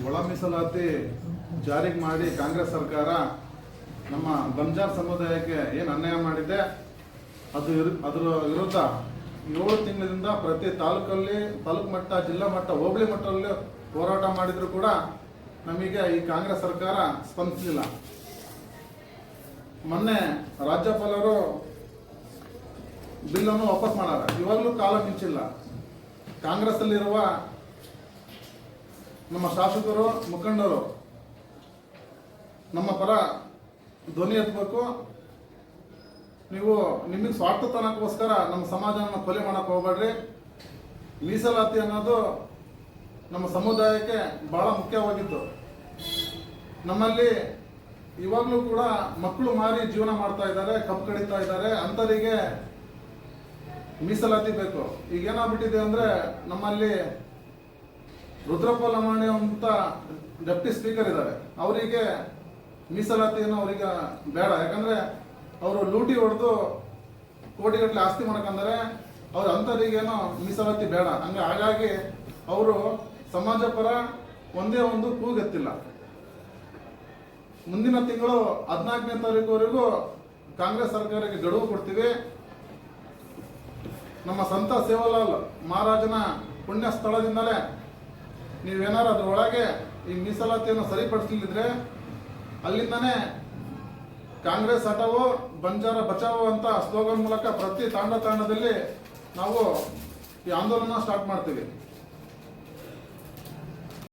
ಒಳ ಮೀಸಲಾತಿ ಜಾರಿಗೆ ಮಾಡಿ ಕಾಂಗ್ರೆಸ್ ಸರ್ಕಾರ ನಮ್ಮ ಬಂಜಾರ್ ಸಮುದಾಯಕ್ಕೆ ಏನು ಅನ್ಯಾಯ ಮಾಡಿದೆ ಅದರ ವಿರುದ್ಧ 7 ತಿಂಗಳಿಂದ ಪ್ರತಿ ತಾಲೂಕು ಮಟ್ಟ, ಜಿಲ್ಲಾ ಮಟ್ಟ, ಹೋಬಳಿ ಮಟ್ಟದಲ್ಲಿ ಹೋರಾಟ ಮಾಡಿದ್ರು ಕೂಡ ನಮಗೆ ಈ ಕಾಂಗ್ರೆಸ್ ಸರ್ಕಾರ ಸ್ಪಂದಿಸಲಿಲ್ಲ. ಮೊನ್ನೆ ರಾಜ್ಯಪಾಲರು ಬಿಲ್ಲನ್ನು ವಾಪಸ್ ಮಾಡಾರ. ಇವಾಗಲೂ ಕಾಲ ಮಿಂಚಿಲ್ಲ. ಕಾಂಗ್ರೆಸ್ ಅಲ್ಲಿರುವ ನಮ್ಮ ಶಾಸಕರು, ಮುಖಂಡರು ನಮ್ಮ ಪರ ಧ್ವನಿ ಎತ್ತಬೇಕು. ನೀವು ನಿಮಗೆ ಸ್ವಾರ್ಥತನಕ್ಕೋಸ್ಕರ ನಮ್ಮ ಸಮಾಜವನ್ನು ಕೊಲೆ ಮಾಡಕ್ಕೆ ಹೋಗ್ಬೇಡ್ರಿ. ಮೀಸಲಾತಿ ಅನ್ನೋದು ನಮ್ಮ ಸಮುದಾಯಕ್ಕೆ ಬಹಳ ಮುಖ್ಯವಾಗಿತ್ತು. ನಮ್ಮಲ್ಲಿ ಇವಾಗಲೂ ಕೂಡ ಮಕ್ಕಳು ಮಾರಿ ಜೀವನ ಮಾಡ್ತಾ ಇದ್ದಾರೆ, ಕಬ್ಬು ಕಡಿತಾ ಇದ್ದಾರೆ. ಅಂಥವರಿಗೆ ಮೀಸಲಾತಿ ಬೇಕು. ಈಗ ಏನಾಗ್ಬಿಟ್ಟಿದೆ ಅಂದರೆ, ನಮ್ಮಲ್ಲಿ ರುದ್ರಪ್ಪ ಲಮಾಣಿ ಅಂತ ಡೆಪ್ಟಿ ಸ್ಪೀಕರ್ ಇದ್ದಾರೆ. ಅವರಿಗೆ ಮೀಸಲಾತಿಯನ್ನು ಅವರಿಗೆ ಬೇಡ. ಯಾಕಂದರೆ ಅವರು ಲೂಟಿ ಹೊಡೆದು ಕೋಟಿಗಟ್ಟಲೆ ಆಸ್ತಿ ಮಾಡ್ಕೊಂಡಾರೆ. ಅವ್ರ ಅಂಥವರಿಗೇನೋ ಮೀಸಲಾತಿ ಬೇಡ. ಹಾಗಾಗಿ ಅವರು ಸಮಾಜ ಪರ ಒಂದೇ ಒಂದು ಕೂಗೆತ್ತಿಲ್ಲ. ಮುಂದಿನ ತಿಂಗಳು 14ನೇ ತಾರೀಕುವರೆಗೂ ಕಾಂಗ್ರೆಸ್ ಸರ್ಕಾರಕ್ಕೆ ಗಡುವು ಕೊಡ್ತೀವಿ. ನಮ್ಮ ಸಂತ ಸೇವಾಲಾಲ್ ಮಹಾರಾಜನ ಪುಣ್ಯ ಸ್ಥಳದಿಂದಲೇ ನೀವೇನಾರು ಅದರೊಳಗೆ ಈ ಮೀಸಲಾತಿಯನ್ನು ಸರಿಪಡಿಸಲಿದ್ರೆ ಅಲ್ಲಿಂದನೇ ಕಾಂಗ್ರೆಸ್ ಹಟಾವೋ ಬಂಜಾರ ಬಚಾವೋ ಅಂತ ಸ್ಲೋಗನ್ ಮೂಲಕ ಪ್ರತಿ ತಾಂಡದಲ್ಲಿ ನಾವು ಈ ಆಂದೋಲನ ಸ್ಟಾರ್ಟ್ ಮಾಡ್ತೀವಿ.